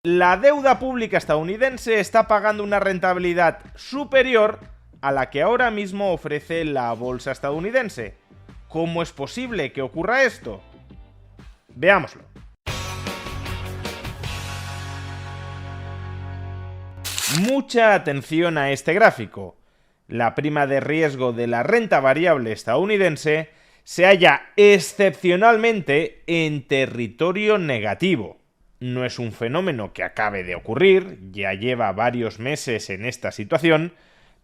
La deuda pública estadounidense está pagando una rentabilidad superior a la que ahora mismo ofrece la bolsa estadounidense. ¿Cómo es posible que ocurra esto? Veámoslo. Mucha atención a este gráfico. La prima de riesgo de la renta variable estadounidense se halla excepcionalmente en territorio negativo. No es un fenómeno que acabe de ocurrir, ya lleva varios meses en esta situación,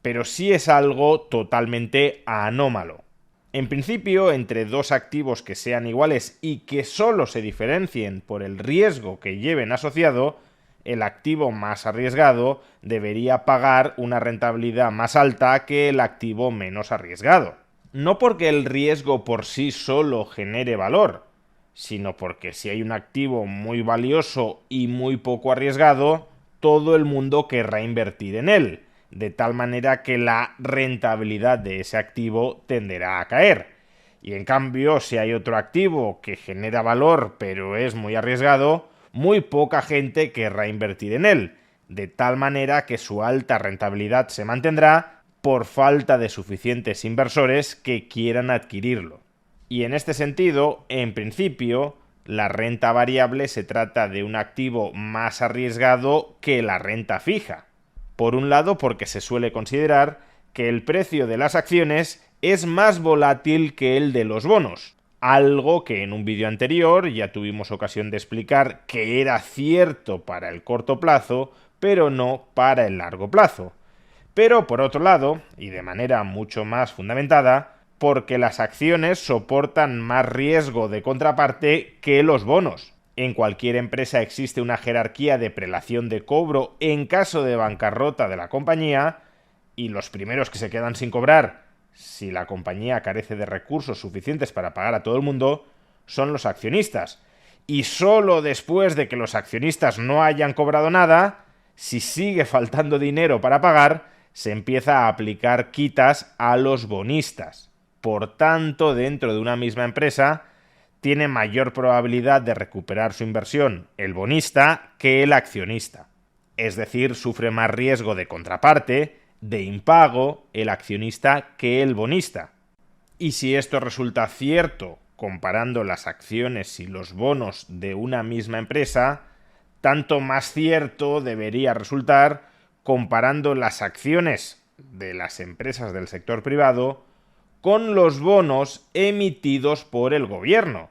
pero sí es algo totalmente anómalo. En principio, entre dos activos que sean iguales y que solo se diferencien por el riesgo que lleven asociado, el activo más arriesgado debería pagar una rentabilidad más alta que el activo menos arriesgado. No porque el riesgo por sí solo genere valor, sino porque si hay un activo muy valioso y muy poco arriesgado, todo el mundo querrá invertir en él, de tal manera que la rentabilidad de ese activo tenderá a caer. Y en cambio, si hay otro activo que genera valor pero es muy arriesgado, muy poca gente querrá invertir en él, de tal manera que su alta rentabilidad se mantendrá por falta de suficientes inversores que quieran adquirirlo. Y en este sentido, en principio, la renta variable se trata de un activo más arriesgado que la renta fija. Por un lado, porque se suele considerar que el precio de las acciones es más volátil que el de los bonos, algo que en un vídeo anterior ya tuvimos ocasión de explicar que era cierto para el corto plazo, pero no para el largo plazo. Pero por otro lado, y de manera mucho más fundamentada, porque las acciones soportan más riesgo de contraparte que los bonos. En cualquier empresa existe una jerarquía de prelación de cobro en caso de bancarrota de la compañía, y los primeros que se quedan sin cobrar, si la compañía carece de recursos suficientes para pagar a todo el mundo, son los accionistas. Y solo después de que los accionistas no hayan cobrado nada, si sigue faltando dinero para pagar, se empieza a aplicar quitas a los bonistas. Por tanto, dentro de una misma empresa, tiene mayor probabilidad de recuperar su inversión el bonista que el accionista. Es decir, sufre más riesgo de contraparte, de impago, el accionista que el bonista. Y si esto resulta cierto comparando las acciones y los bonos de una misma empresa, tanto más cierto debería resultar comparando las acciones de las empresas del sector privado con los bonos emitidos por el gobierno,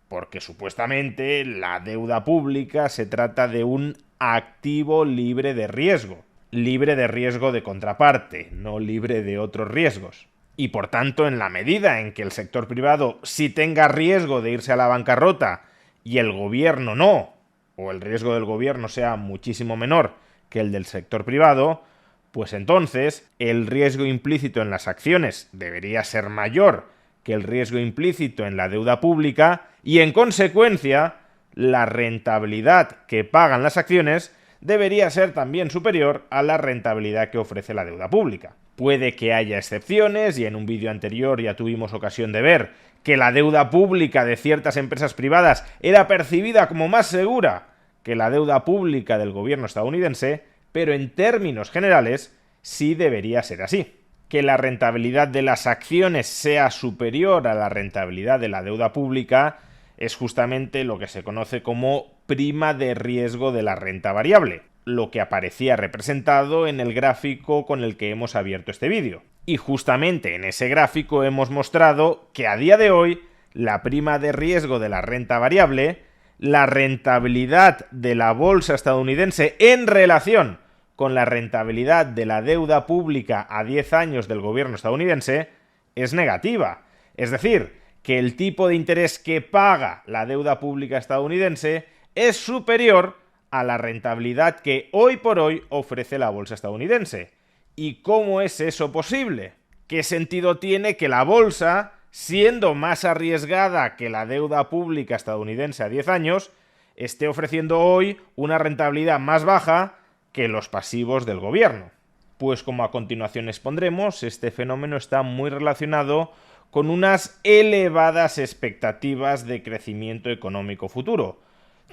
porque supuestamente la deuda pública se trata de un activo libre de riesgo de contraparte, no libre de otros riesgos. Y por tanto, en la medida en que el sector privado sí tenga riesgo de irse a la bancarrota y el gobierno no, o el riesgo del gobierno sea muchísimo menor que el del sector privado, pues entonces el riesgo implícito en las acciones debería ser mayor que el riesgo implícito en la deuda pública y, en consecuencia, la rentabilidad que pagan las acciones debería ser también superior a la rentabilidad que ofrece la deuda pública. Puede que haya excepciones, y en un vídeo anterior ya tuvimos ocasión de ver que la deuda pública de ciertas empresas privadas era percibida como más segura que la deuda pública del gobierno estadounidense, pero en términos generales sí debería ser así. Que la rentabilidad de las acciones sea superior a la rentabilidad de la deuda pública es justamente lo que se conoce como prima de riesgo de la renta variable, lo que aparecía representado en el gráfico con el que hemos abierto este vídeo. Y justamente en ese gráfico hemos mostrado que a día de hoy la prima de riesgo de la renta variable, la rentabilidad de la bolsa estadounidense en relación con la rentabilidad de la deuda pública a 10 años del gobierno estadounidense es negativa. Es decir, que el tipo de interés que paga la deuda pública estadounidense es superior a la rentabilidad que hoy por hoy ofrece la bolsa estadounidense. ¿Y cómo es eso posible? ¿Qué sentido tiene que la bolsa, siendo más arriesgada que la deuda pública estadounidense a 10 años, esté ofreciendo hoy una rentabilidad más baja que los pasivos del gobierno? Pues como a continuación expondremos, este fenómeno está muy relacionado con unas elevadas expectativas de crecimiento económico futuro,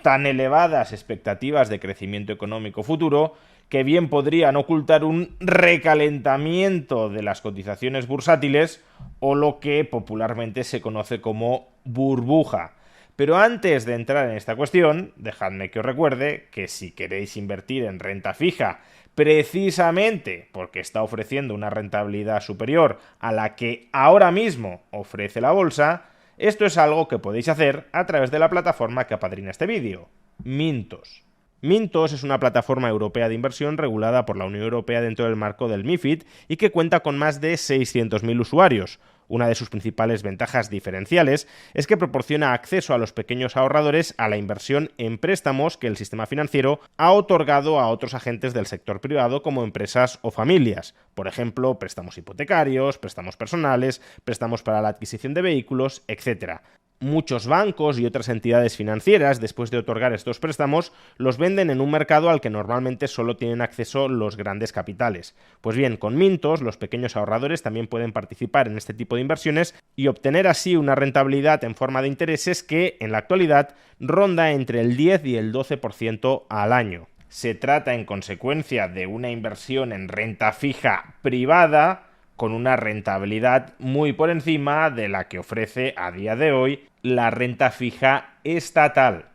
tan elevadas expectativas de crecimiento económico futuro que bien podrían ocultar un recalentamiento de las cotizaciones bursátiles o lo que popularmente se conoce como burbuja. Pero antes de entrar en esta cuestión, dejadme que os recuerde que si queréis invertir en renta fija precisamente porque está ofreciendo una rentabilidad superior a la que ahora mismo ofrece la bolsa, esto es algo que podéis hacer a través de la plataforma que apadrina este vídeo, Mintos. Mintos es una plataforma europea de inversión regulada por la Unión Europea dentro del marco del MiFID y que cuenta con más de 600.000 usuarios. Una de sus principales ventajas diferenciales es que proporciona acceso a los pequeños ahorradores a la inversión en préstamos que el sistema financiero ha otorgado a otros agentes del sector privado como empresas o familias. Por ejemplo, préstamos hipotecarios, préstamos personales, préstamos para la adquisición de vehículos, etc. Muchos bancos y otras entidades financieras, después de otorgar estos préstamos, los venden en un mercado al que normalmente solo tienen acceso los grandes capitales. Pues bien, con Mintos, los pequeños ahorradores también pueden participar en este tipo de inversiones y obtener así una rentabilidad en forma de intereses que, en la actualidad, ronda entre el 10 y el 12% al año. Se trata, en consecuencia, de una inversión en renta fija privada, con una rentabilidad muy por encima de la que ofrece a día de hoy la renta fija estatal.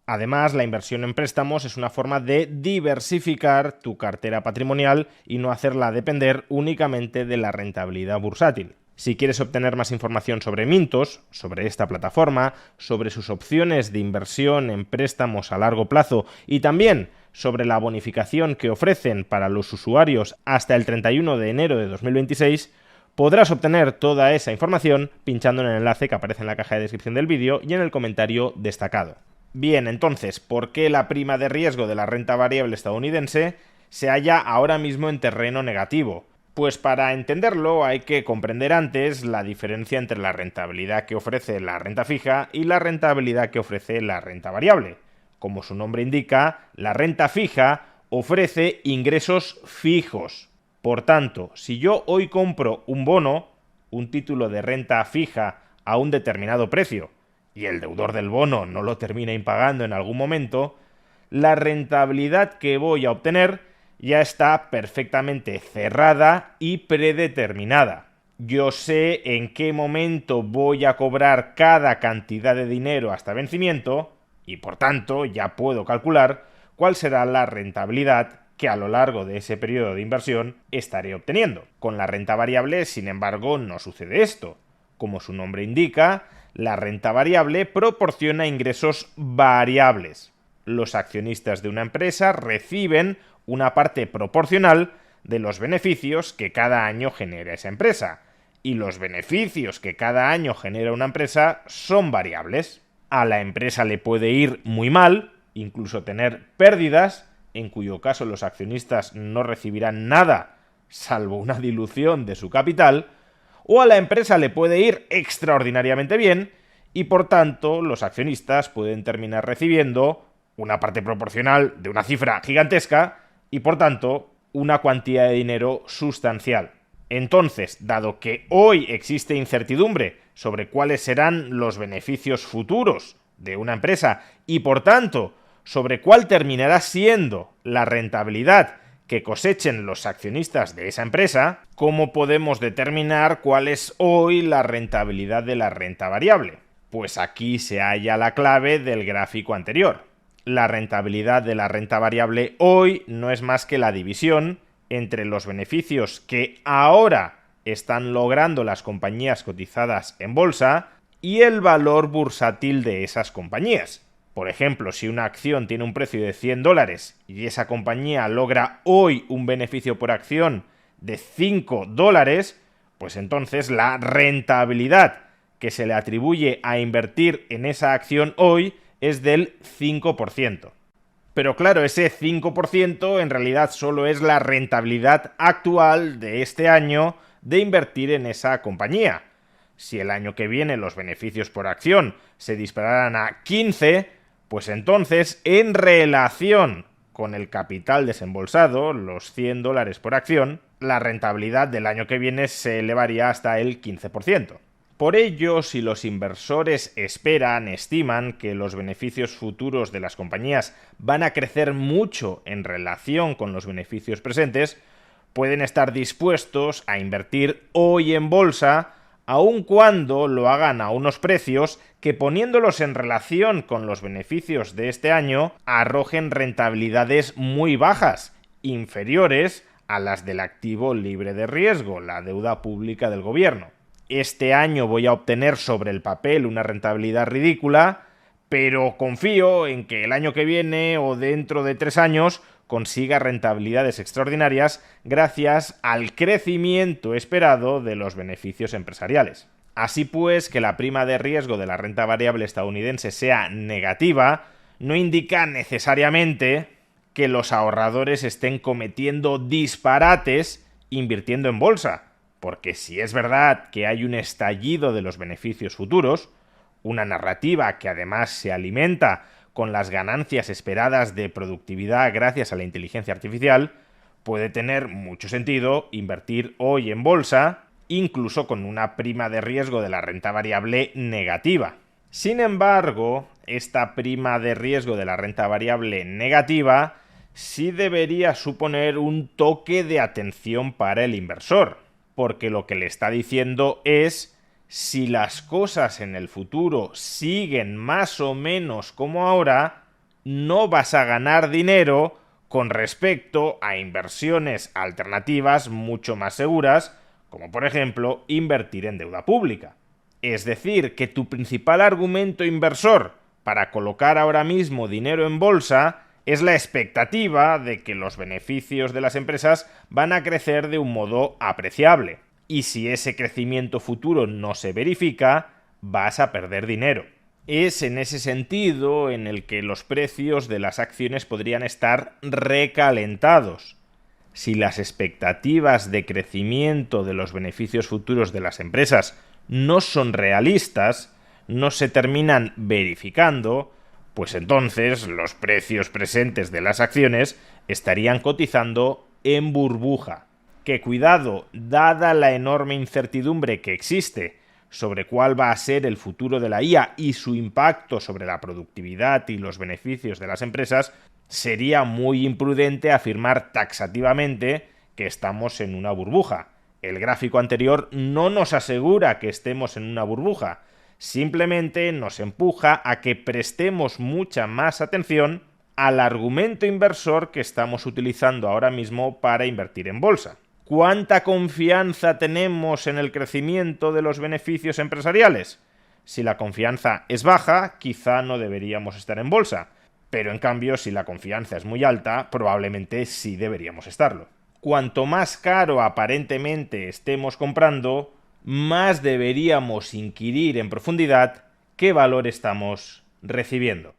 Además, la inversión en préstamos es una forma de diversificar tu cartera patrimonial y no hacerla depender únicamente de la rentabilidad bursátil. Si quieres obtener más información sobre Mintos, sobre esta plataforma, sobre sus opciones de inversión en préstamos a largo plazo y también sobre la bonificación que ofrecen para los usuarios hasta el 31 de enero de 2026, podrás obtener toda esa información pinchando en el enlace que aparece en la caja de descripción del vídeo y en el comentario destacado. Bien, entonces, ¿por qué la prima de riesgo de la renta variable estadounidense se halla ahora mismo en terreno negativo? Pues para entenderlo hay que comprender antes la diferencia entre la rentabilidad que ofrece la renta fija y la rentabilidad que ofrece la renta variable. Como su nombre indica, la renta fija ofrece ingresos fijos. Por tanto, si yo hoy compro un bono, un título de renta fija a un determinado precio, y el deudor del bono no lo termina impagando en algún momento, la rentabilidad que voy a obtener ya está perfectamente cerrada y predeterminada. Yo sé en qué momento voy a cobrar cada cantidad de dinero hasta vencimiento y por tanto ya puedo calcular cuál será la rentabilidad que a lo largo de ese periodo de inversión estaré obteniendo. Con la renta variable, sin embargo, no sucede esto. Como su nombre indica, la renta variable proporciona ingresos variables. Los accionistas de una empresa reciben una parte proporcional de los beneficios que cada año genera esa empresa. Y los beneficios que cada año genera una empresa son variables. A la empresa le puede ir muy mal, incluso tener pérdidas, en cuyo caso los accionistas no recibirán nada, salvo una dilución de su capital, o a la empresa le puede ir extraordinariamente bien y por tanto los accionistas pueden terminar recibiendo una parte proporcional de una cifra gigantesca y por tanto una cuantía de dinero sustancial. Entonces, dado que hoy existe incertidumbre sobre cuáles serán los beneficios futuros de una empresa y por tanto sobre cuál terminará siendo la rentabilidad que cosechen los accionistas de esa empresa, ¿cómo podemos determinar cuál es hoy la rentabilidad de la renta variable? Pues aquí se halla la clave del gráfico anterior. La rentabilidad de la renta variable hoy no es más que la división entre los beneficios que ahora están logrando las compañías cotizadas en bolsa y el valor bursátil de esas compañías. Por ejemplo, si una acción tiene un precio de $100 y esa compañía logra hoy un beneficio por acción de $5, pues entonces la rentabilidad que se le atribuye a invertir en esa acción hoy es del 5%. Pero claro, ese 5% en realidad solo es la rentabilidad actual de este año de invertir en esa compañía. Si el año que viene los beneficios por acción se dispararan a 15, pues entonces, en relación con el capital desembolsado, los $100 por acción, la rentabilidad del año que viene se elevaría hasta el 15%. Por ello, si los inversores estiman que los beneficios futuros de las compañías van a crecer mucho en relación con los beneficios presentes, pueden estar dispuestos a invertir hoy en bolsa, aun cuando lo hagan a unos precios que, poniéndolos en relación con los beneficios de este año, arrojen rentabilidades muy bajas, inferiores a las del activo libre de riesgo, la deuda pública del gobierno. Este año voy a obtener sobre el papel una rentabilidad ridícula, pero confío en que el año que viene o dentro de 3 años consiga rentabilidades extraordinarias gracias al crecimiento esperado de los beneficios empresariales. Así pues, que la prima de riesgo de la renta variable estadounidense sea negativa no indica necesariamente que los ahorradores estén cometiendo disparates invirtiendo en bolsa. Porque si es verdad que hay un estallido de los beneficios futuros, una narrativa que además se alimenta con las ganancias esperadas de productividad gracias a la inteligencia artificial, puede tener mucho sentido invertir hoy en bolsa, incluso con una prima de riesgo de la renta variable negativa. Sin embargo, esta prima de riesgo de la renta variable negativa sí debería suponer un toque de atención para el inversor, porque lo que le está diciendo es: si las cosas en el futuro siguen más o menos como ahora, no vas a ganar dinero con respecto a inversiones alternativas mucho más seguras, como por ejemplo invertir en deuda pública. Es decir, que tu principal argumento inversor para colocar ahora mismo dinero en bolsa es la expectativa de que los beneficios de las empresas van a crecer de un modo apreciable. Y si ese crecimiento futuro no se verifica, vas a perder dinero. Es en ese sentido en el que los precios de las acciones podrían estar recalentados. Si las expectativas de crecimiento de los beneficios futuros de las empresas no son realistas, no se terminan verificando, pues entonces los precios presentes de las acciones estarían cotizando en burbuja. Que cuidado, dada la enorme incertidumbre que existe sobre cuál va a ser el futuro de la IA y su impacto sobre la productividad y los beneficios de las empresas, sería muy imprudente afirmar taxativamente que estamos en una burbuja. El gráfico anterior no nos asegura que estemos en una burbuja, simplemente nos empuja a que prestemos mucha más atención al argumento inversor que estamos utilizando ahora mismo para invertir en bolsa. ¿Cuánta confianza tenemos en el crecimiento de los beneficios empresariales? Si la confianza es baja, quizá no deberíamos estar en bolsa, pero en cambio, si la confianza es muy alta, probablemente sí deberíamos estarlo. Cuanto más caro aparentemente estemos comprando, más deberíamos inquirir en profundidad qué valor estamos recibiendo.